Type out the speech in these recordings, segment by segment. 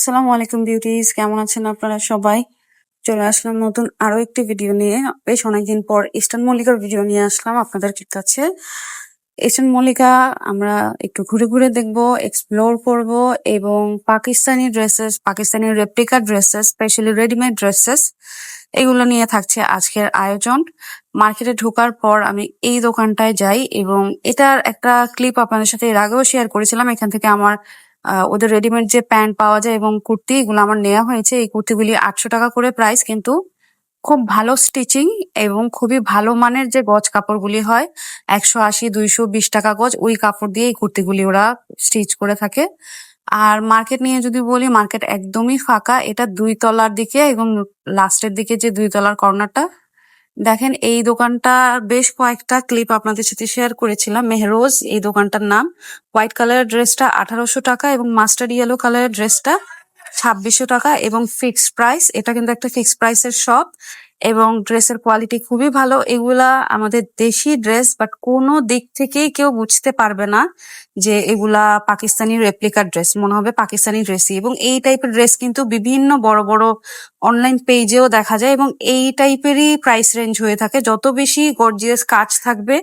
আসসালামু আলাইকুম বিউটিজ, কেমন আছেন আপনারা সবাই? চলে আসলাম নতুন আরো একটি ভিডিও নিয়ে। বেশ অনেকদিন পর ইস্টার্ন মল্লিকার ভিডিও নিয়ে আসলাম আপনাদের কাছে। ইস্টার্ন মল্লিকা আমরা একটু ঘুরে ঘুরে দেখব, এক্সপ্লোর করব এবং Pakistani dresses, Pakistani replica dresses, specially readymade dresses, এগুলো নিয়ে থাকছে আজকের আয়োজন। মার্কেটে ঢোকার পর আমি এই দোকানটায় যাই এবং এটার একটা ক্লিপ আপনাদের সাথে এর আগেও শেয়ার করেছিলাম। এখান থেকে আমার ওদের রেডিমেড যে প্যান্ট পাওয়া যায় এবং কুর্তি, এগুলো আমার নেওয়া হয়েছে। এই কুর্তিগুলি 800 টাকা করে প্রাইস, কিন্তু খুব ভালো স্টিচিং এবং খুবই ভালো মানের যে গজ কাপড়গুলি হয় 180, 220 টাকা গজ, ওই কাপড় দিয়ে এই কুর্তিগুলি ওরা স্টিচ করে থাকে। আর মার্কেট নিয়ে যদি বলি, মার্কেট একদমই ফাঁকা। এটা 2 তলার দিকে এবং লাস্টের দিকে যে 2 তলার কর্নারটা দেখেন, এই দোকানটা বেশ কয়েকটা ক্লিপ আপনাদের সাথে শেয়ার করেছিলাম। মেহরোজ এই দোকানটার নাম। হোয়াইট কালারের ড্রেসটা 1800 টাকা এবং মাস্টার্ড ইয়েলো কালারের ড্রেসটা 2600 টাকা এবং ফিক্সড প্রাইস। এটা কিন্তু একটা ফিক্সড প্রাইসের শপ এবং ড্রেসের কোয়ালিটি খুবই ভালো। এগুলা আমাদের দেশি ড্রেস, বাট কোনো দিক থেকেই কেউ বুঝতে পারবে না যে এগুলা পাকিস্তানি রেপ্লিকার ড্রেস, মনে হবে পাকিস্তানি ড্রেসই। এবং এই টাইপের ড্রেস কিন্তু বিভিন্ন বড় বড় অনলাইন পেজেও দেখা যায় এবং এই টাইপেরই প্রাইস রেঞ্জ হয়ে থাকে। যত বেশি গর্জিয়াস কাজ থাকবে,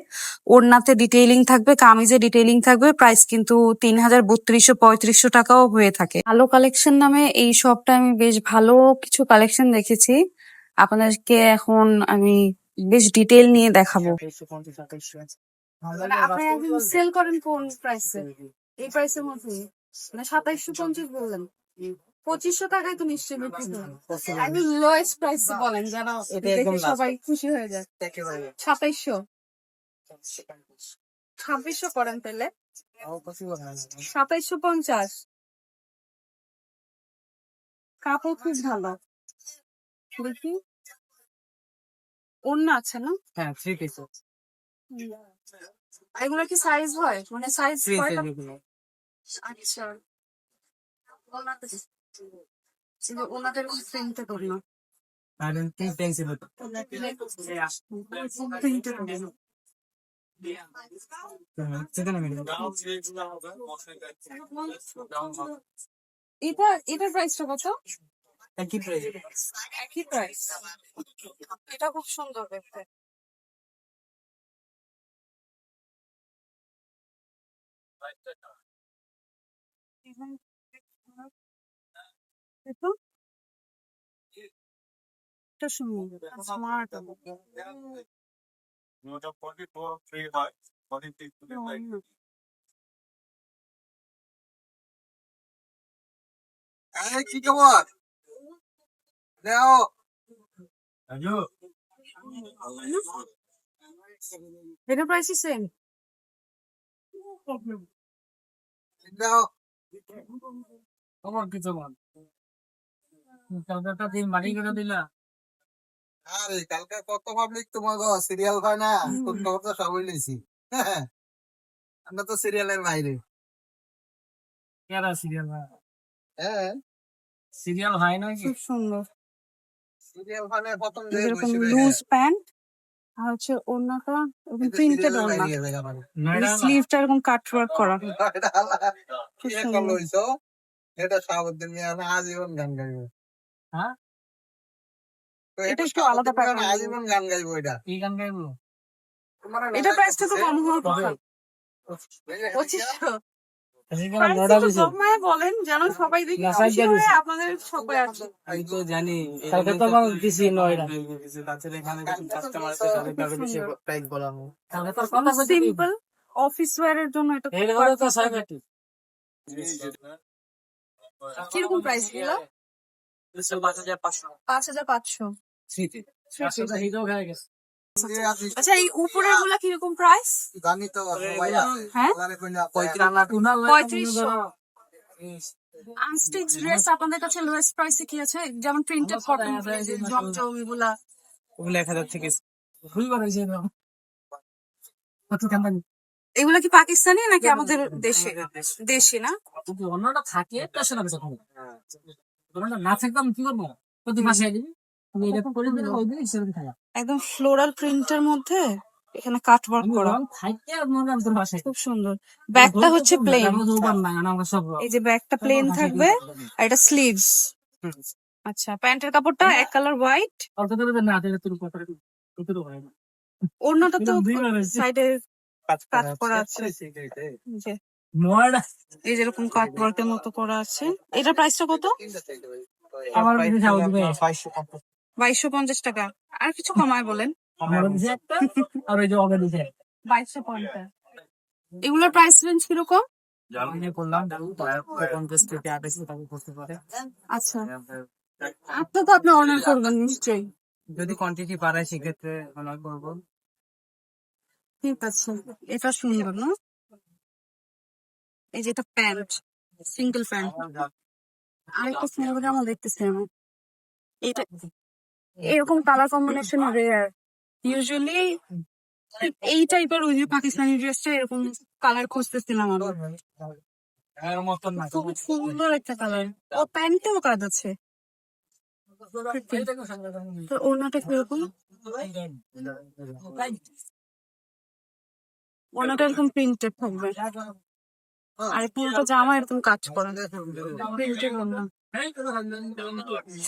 ওড়নাতে ডিটেইলিং থাকবে, কামিজে ডিটেইলিং থাকবে, প্রাইস কিন্তু 3000, 3200, 3500 টাকাও হয়ে থাকে। ভালো কালেকশন নামে এই শপটা আমি বেশ ভালো কিছু কালেকশন দেখেছি, আপনাদেরকে এখন আমি বেশ ডিটেইল নিয়ে দেখাবো। আপনি একদিন সেল করেন কোন প্রাইসে? এই প্রাইসের মধ্যে মানে 2750 বললেন, 2500 টাকায় তো নিশ্চয়ই বিক্রি করেন। একদম লোয়েস্ট প্রাইস বলেন যেন দেখে সবাই খুশি হয়ে যায়। 2700, 2600 করেন তাহলে। 2750 কাপড় খুব ভালো। দেখি ওড়না আছে না? হ্যাঁ, 3 পিস। এগুলো কি সাইজ হয়, মানে সাইজ কয়টা? আচ্ছা, ওনাদের প্রিন্টে করি না। আর 3 পেন্সিল হতো। এটার প্রাইসটা কত? একই প্রাইস। একই প্রাইস। এটা খুব সুন্দর দেখতে। দেখো, এটা সুন্দর, স্মার্ট। এই কি খবর? দেও এটা প্রাইস সেম। দেও তোমার কিছু মান কালকাটা দিন মাটি করে দিলা। আরে কালকে কত পাবলিক তোমার সিরিয়াল হয় না, কোন কথা সবই লইছি। আমরা তো সিরিয়ালের বাইরে। কেরা সিরিয়াল হয়? হ্যাঁ, সিরিয়াল হয় না কি? খুব সুন্দর। সিরিয়াল মানে প্রথম যে যেরকম বসবে লুজ প্যান্ট আর হচ্ছে ওড়নাটা এরকম প্রিন্টেড ওড়না, নয়ডা না? স্লিভটা এরকম কাট ওয়ার্ক করা। খুব এটা সুন্দর। লইছো, এটা সাবধান নিয়ে আজীবন গান গাইবো। হ্যাঁ, তো এটা এটা একটু আলাদা সাবধান pattern। আজীবন গান গাইবো এটা। কি গান গাইবো? এটা প্রাইসটা তো কম হওয়ার কবে? কথা। 2500 সেখানে প্রাইস নয়ডা একটু দিছে। কমায় বলেন যেন সবাই দেখি না, খুশি সাইডে হয়ে দিছে। আপনাদের শপে আসবে। আমি তো জানি কালকে তো আমার দিছি নয়ডা। প্রাইস বলামু। কালকে তো কথা কইছি সিম্পল অফিস ওয়্যার এর জন্য এটা এই হলো তো সাইবাটি। কিরকম প্রাইস গুলো? 5500। 5500। স্মৃতি। আসলে হিরো হয়ে গেছে। আচ্ছা, এই উপরের গুলা কিরকম প্রাইস? জানি তো সবাই হ্যাঁ, আলারে কইনা 3500। আনস্টিচ ড্রেস আপনাদের কাছে লোয়েস্ট প্রাইসে কি আছে? যেমন প্রিন্টেড কটন, জমজম এগুলা। ওগুলো 1000 থেকে ভুল বানাইছে না। কত কোম্পানি? এগুলা কি পাকিস্তানি নাকি আমাদের দেশে? দেশি না? যদি অন্যটা থাকে তাহলে না বেশি কম। অন্যটা না থাকলে আমি কি করবো? প্রতি মাসে দিবি। তুমি এটা করে দিলে ওই দিন হিসেবে খাওয়া। একদম ফ্লোরাল প্রিন্টের মধ্যে এখানে কাট ওয়ার্ক আমি করা, রং থাকতে আর মনে হয় তোর বাসায় খুব সুন্দর। ব্যাগটা হচ্ছে প্লেন, আমরা সব এই যে ব্যাগটা প্লেন থাকবে আর এটা স্লিভস। আচ্ছা, প্যান্টের কাপড়টা এক কালার হোয়াইট, অত করে না দিলে তোর কথা তোর হয় না ওড়নাটা তো দুইবার হয়েছে। সাইডে কাট করা আছে, যে নোয়াটা এই যেরকম কাট ওয়ার্কের মতো করা আছে। এটার প্রাইসটা কত? আমার দিকে যাও দিবে 2250 টাকা। আর কিছু কমায় বলেন। আমার দিকে একটা আর ওই যে ওকে দিছে 2250। এগুলোর প্রাইস রেঞ্জ কিরকম? জামিনে করলাম 50 থেকে 28 টাকা করতে পারে আচ্ছা, আপনি তো আপনি অর্ডার করবেন নিশ্চয়ই। যদি কোয়ান্টিটি বাড়ায় সেক্ষেত্রে অর্ডার করবো। ঠিক আছে, এটা সুন্দর না? এই যে এটা প্যান্ট, সিঙ্গেল প্যান্ট। আরেকটা সুন্দর জামা দেখতেছি আমি, এটা এরকম কালার কম্বিনেশন রেয়ার। ইউজুয়ালি এই টাইপের ওই যে পাকিস্তানি ড্রেসটা এরকম কালার খুঁজতেছিলাম আমি। এর মতন না খুব সুন্দর একটা কালার। ও প্যান্টেও কাজ আছে। তো ওড়নাটা কিরকম? ওড়নাটা এরকম প্রিন্টেড থাকবে, আর পুরোটা জামা এরকম কাজ করা প্রিন্টেড ওড়না।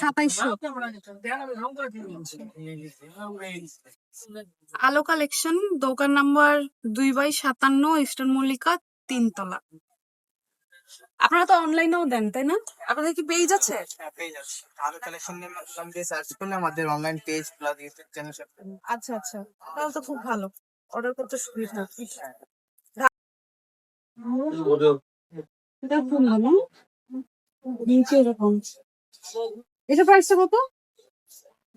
2700। আলো কালেকশন, দোকান নাম্বার 2/57, ইস্টার্ন মল্লিকা, 3 তলা। আপনারা তো অনলাইনেও দেন তাই না? আপনাদের কি পেজ আছে? পেজ আছে, আরো কালেকশন নিয়ে নাম দিয়ে সার্চ করলে আমাদের online page plus YouTube channel সব আচ্ছা আচ্ছা, তাহলে তো খুব ভালো, অর্ডার করতে সুবিধা। এটা খুব ভালো, নিচে এরকম। এটা প্রাইসটা কত?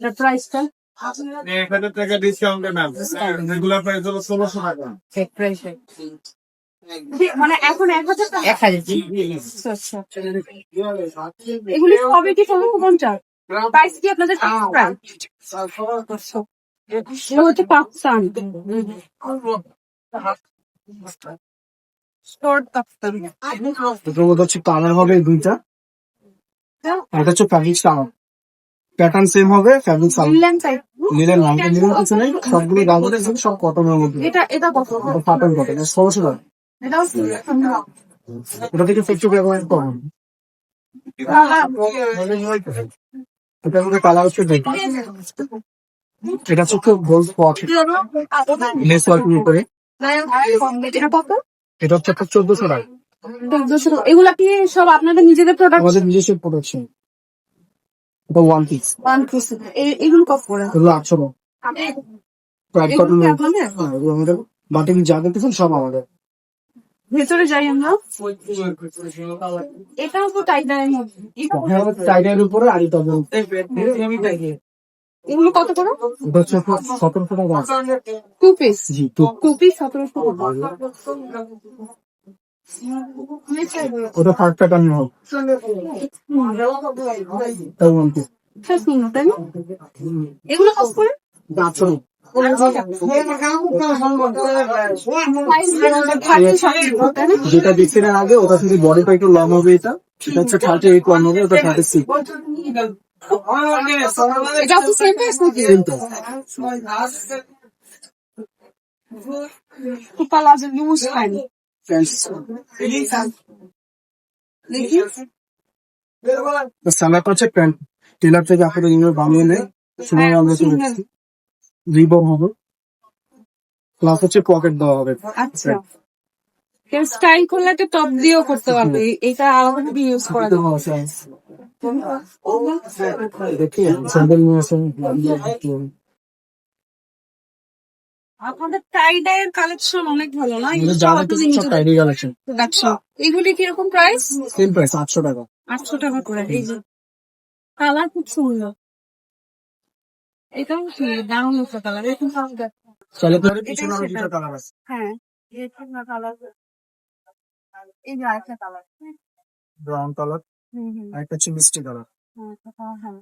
এটা প্রাইসটা 1000 টাকা ডিসকাউন্টে ম্যাম, রেগুলার প্রাইস হলো 1600 টাকা। চেক প্রাইস মানে এখন 1000 টাকা। 1000 আচ্ছা আচ্ছা, এগুলি সবই কি সমস্ত 50? প্রাইস কি আপনাদের প্রাইস? এটা হচ্ছে পাকিস্তান শর্ট কাপ্তান। এটার মধ্যে হচ্ছে কালার হবে দুইটা, এটা হচ্ছে ফ্যাব্রিক কালার, প্যাটার্ন সেম হবে, ফ্যাব্রিক কালার লিলেন টাইপ। নিলেন না, নিলেন কিছু নেই, সবগুলো দাম হচ্ছে সব কটনের মধ্যে। এটা কত? কটন কটন 1600 টাকা। এটাও ওটা থেকে 50 টাকা কম। এটার মধ্যে কালার হচ্ছে দুইটা, এটা হচ্ছে গোল্ড স্পট লেস ওয়ার্কের উপরে, এটা কত? এটা হচ্ছে আপনার 1400 টাকা। 1400 টাকা। এগুলা কি সব আপনাদের নিজেদের প্রোডাক্ট? আমাদের নিজস্ব প্রোডাকশন, এটা ওয়ান পিস, ওয়ান পিস। এগুলো কত করে? এগুলো 800 টাকা। প্রাইড কটন, এগুলো কি আপনাদের? এগুলো আমাদের বাটিক যা দেখতেছেন সব আমাদের। ভেতরে যাই আমরা, এটাও তো টাইটানের মধ্যে। টাইডের উপরে আর এটা এগুলো কত করে? এটা হচ্ছে 1700 টাকা। Two piece. জি টু, টু পিস 1700 টাকা। ওটা থার্ড প্যাটার্ন হবে, এটা ওয়ান পিস হ্যাঁ, সুন্দর তাই না? এগুলো কত করে? 800 যেটা দেখছেন এর আগে, ওটা থেকে বডিটা একটু লং হবে, এটা সেটা হচ্ছে 38 লং হবে, ওটা 36 এটা কি সেম প্রাইস নাকি? Same price. কুপালা যে লুজ প্যান্ট দেখি। সালাটা হচ্ছে প্যান্ট টেলার থেকে আপনাদের ইমেল বানিয়ে নেয়, সময় আমরা চলে এসেছি, রিবন হবে, প্লাস হচ্ছে পকেট দেওয়া হবে। আচ্ছা, কেউ স্টাইল করলে একটা টপ দিয়েও করতে পারবে, এটা আলাদা ভাবে ইউজ করা যাবে। দেখি স্যান্ডেল নিয়ে আসেন। আপনাদের টাই ডাইয়ের কালেকশন অনেক ভালো না? আমাদের যা দেখতেছেন সব টাইডি কালেকশন, আচ্ছা, এগুলি কিরকম প্রাইস? সেম প্রাইস 800 টাকা। 800 টাকা করে। এই যে কালার খুব সুন্দর, এটাও কি দারুণ একটা কালার, এরকম কালার দেখ। চলে তো এটাই পিছনে আরো সেটা। দুটো কালার আছে, হ্যাঁ, এরকম কালার। এই যে আরেকটা কালার। ব্রাউন কালার, হুম। আর একটা হচ্ছে মিষ্টি কালার। হ্যাঁ,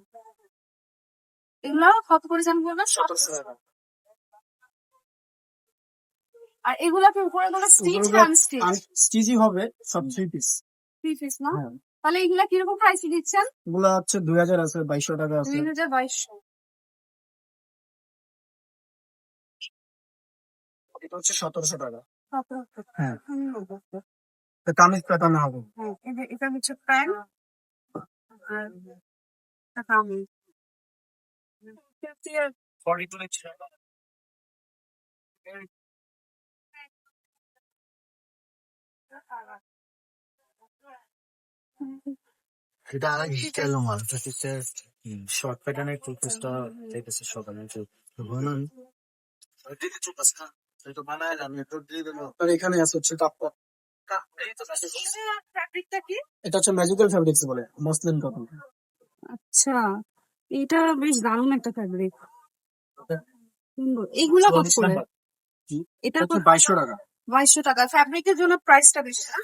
এগুলো কত করে জানবো না? 1700 টাকা। আর এগুলা কি উপরে কোনো স্টিচ না আনস্টিচ? স্টিচই হবে, সব 3 পিস। 3 পিস না? হ্যাঁ, তাহলে এগুলা কিরকম প্রাইসে দিচ্ছেন? এগুলো হচ্ছে 2000 আছে, 2200 টাকা আছে। 2200। এটা হচ্ছে 1700 টাকা। 1700 হ্যাঁ। হুম। এটা কামিজ প্যাটার্ন হবে। হ্যাঁ, এটা হচ্ছে প্যান্ট আর এটা কামিজ। 42 নিচ্ছে। এটা আরেক স্টাইল মাল। এটা হচ্ছে শর্ট প্যাটার্নের টু পিসটা দেখতেছি সকালে বানান। দিদি চুপ আছে না? এটা বানায় আমি তো দিয়ে দেব। আর এখানে আছে হচ্ছে কাপড়। ফ্যাব্রিকটা কি? এটা হচ্ছে ম্যাজিক্যাল ফ্যাব্রিক্স বলে, মসলিন কটন। আচ্ছা, এটা বেশ দারুণ একটা ফ্যাব্রিক। সুন্দর। এগুলা কত করে? এটা হচ্ছে 2200 টাকা। 2200 টাকা। ফ্যাব্রিকের জন্য প্রাইসটা বেশি না?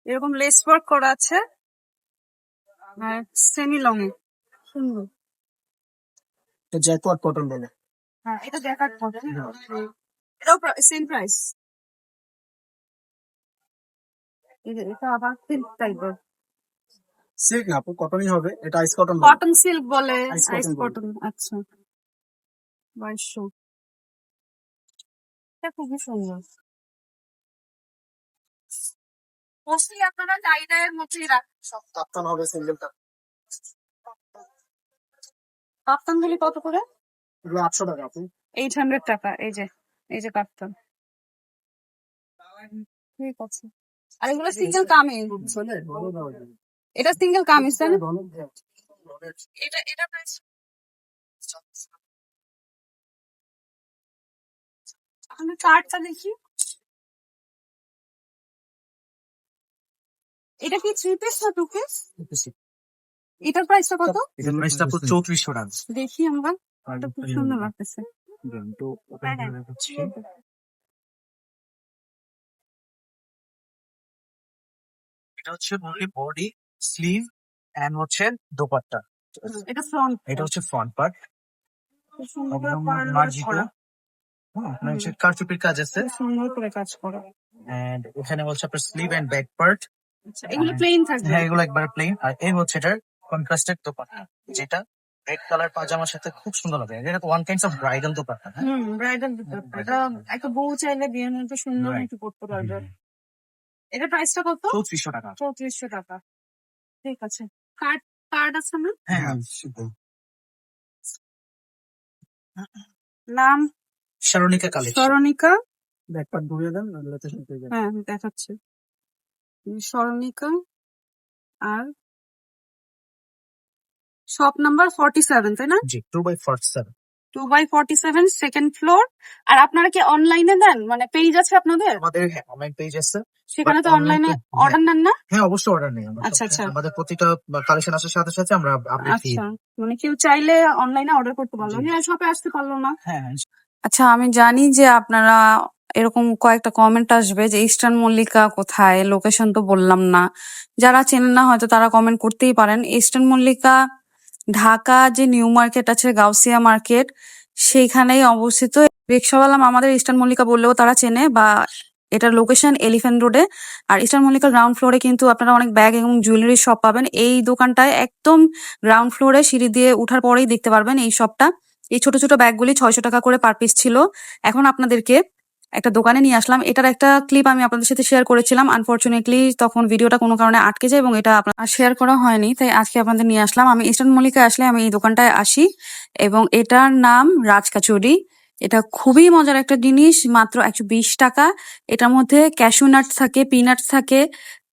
এরকম লেস ওয়ার্ক করা আছে আর সেমি লং এ সুন্দর। এটা জ্যাকওয়ার্ড কটন বলে। হ্যাঁ, এটা দেখার মতো। এটাও সেম প্রাইস। এটা আবার সিল্ক টাইপের। সিল্ক না আপু, কটনই হবে। এটা আইস কটন বলে। কটন সিল্ক বলে, Ice আইস cotton বলে। কটন। আচ্ছা, 2200। এটা খুবই সুন্দর। মোস্টলি আপনারা টাইডাইয়ের মধ্যেই রাখেন সব। কাপ্তান হবে সিঙ্গেলটা। কাপ্তান গুলি কত করে? এগুলো 800 টাকা আপু। 800 টাকা। এই যে কাপ্তান। ঠিক আছে। আর এগুলো সিঙ্গেল কামিজ। এটা সিঙ্গেল কামিজ তাই না? এটা প্রাইস আমি কার্ডটা দেখি। এটা কি 3 পিস না 2 পিস? এটার প্রাইসটা কত? এটার প্রাইসটা আপু 3400 টাকা। দেখি আমরা। এটা খুব সুন্দর লাগতেছে। তো ওপেন করে দেখাচ্ছি। এটা হচ্ছে অনলি বডি, স্লিভ এন্ড হচ্ছে দোপাট্টা। এটা ফ্রন্ট। এটা হচ্ছে ফ্রন্ট পার্ট। খুব সুন্দর করে একদম পার্ল মার্জিত। করা। আপনার হচ্ছে কারচুপির কাজ আছে। খুব সুন্দর করে কাজ করা। এন্ড এখানে হচ্ছে আপনার স্লিভ এন্ড ব্যাক পার্ট। আচ্ছা, এগুলো প্লেন থাকবে। হ্যাঁ, এগুলো একবার প্লেন। আর এই হচ্ছে এটার কন্ট্রাস্টেড দোপাট্টা, যেটা রেড কালার পাজামার সাথে খুব সুন্দর লাগে। এটা তো one kinds of bridal dupatta. হ্যাঁ, ব্রাইডাল দুপাট্টা। এটা একটা বউ চাইলে বিয়ের মধ্যে সুন্দর Right. একটু পড়তে পারবে। এটা প্রাইসটা কত? 3400 টাকা। 3400 টাকা। ঠিক আছে। কার্ড আছে না? হ্যাঁ, নাম শারনিকা কালেকশন। স্মরণিকা। ব্যাক পার্ট ঘুরিয়ে দেন, এগুলোতে শুনতে যাবেন। হ্যাঁ, দেখাচ্ছে। স্মরণিকা আর শপ নাম্বার 47 তাই না? জি, 2/47। 2/47 সেকেন্ড ফ্লোর। আর আপনারা কি অনলাইনে দেন? মানে পেজ আছে আপনাদের? আমাদের অনলাইন পেজ আছে। সেখানে তো But অনলাইনে online তো- অর্ডার নেন না? হ্যাঁ, অবশ্যই অর্ডার নেই আমরা। আচ্ছা, আচ্ছা। আমাদের প্রতিটা কালেকশন আসার সাথে সাথে আমরা আপডেট দিই। আচ্ছা, মানে কেউ চাইলে অনলাইনে অর্ডার করতে পারলো। জি। হ্যাঁ, শপে আসতে পারলো না। হ্যাঁ, আচ্ছা, আমি জানি যে আপনারা এরকম কয়েকটা কমেন্ট আসবে যে ইস্টার্ন মল্লিকা কোথায়, লোকেশন তো বললাম না। যারা চেনেন না হয়তো তারা কমেন্ট করতেই পারেন। ইস্টার্ন মল্লিকা ঢাকা যে নিউ মার্কেট আছে, গাউসিয়া মার্কেট, সেইখানেই অবস্থিত। রিক্সাওয়ালা আমাদের ইস্টার্ন মল্লিকা বললেও তারা চেনে। বা এটার লোকেশন এলিফ্যান্ট রোডে। আর ইস্টার্ন মল্লিকা গ্রাউন্ড ফ্লোরে কিন্তু আপনারা অনেক ব্যাগ এবং জুয়েলারি শপ পাবেন। এই দোকানটায় একদম গ্রাউন্ড ফ্লোরে সিঁড়ি দিয়ে উঠার পরেই দেখতে পারবেন এই শপটা। এই ছোট ছোট ব্যাগগুলি 600 টাকা করে পার পিস ছিল। এখন আপনাদেরকে একটা দোকানে নিয়ে আসলাম। এটার একটা ক্লিপ আমি আপনাদের সাথে শেয়ার করেছিলাম। আনফরচুনেটলি তখন ভিডিওটা কোনো কারণে আটকে যায় এবং এটা আর শেয়ার করা হয়নি, তাই আজকে আপনাদের নিয়ে আসলাম। আমি ইস্টার্ন মল্লিকায় আসলে আমি এই দোকানটায় আসি এবং এটার নাম রাজকাচুরি। এটা খুবই মজার একটা জিনিস, মাত্র 120 টাকা। এটার মধ্যে ক্যাশু নাট থাকে, পিনাটস থাকে,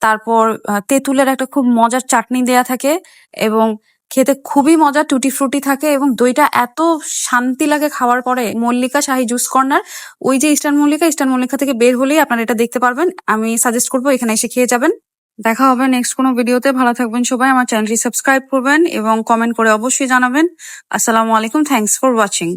তারপর তেঁতুলের একটা খুব মজার চাটনি দেয়া থাকে এবং খেতে খুবই মজা। টুটি ফ্রুটি থাকে এবং দইটা এত শান্তি লাগে খাওয়ার পরে। মল্লিকা শাহী জুস কর্নার, ওই যে ইস্টার্ন মল্লিকা থেকে বের হলেই আপনারা এটা দেখতে পারবেন। আমি সাজেস্ট করবো এখানে এসে খেয়ে যাবেন। দেখা হবে নেক্সট কোনো ভিডিওতে। ভালো থাকবেন সবাই। আমার চ্যানেলটি সাবস্ক্রাইব করবেন এবং কমেন্ট করে অবশ্যই জানাবেন। আসসালামু আলাইকুম, থ্যাঙ্কস ফর ওয়াচিং।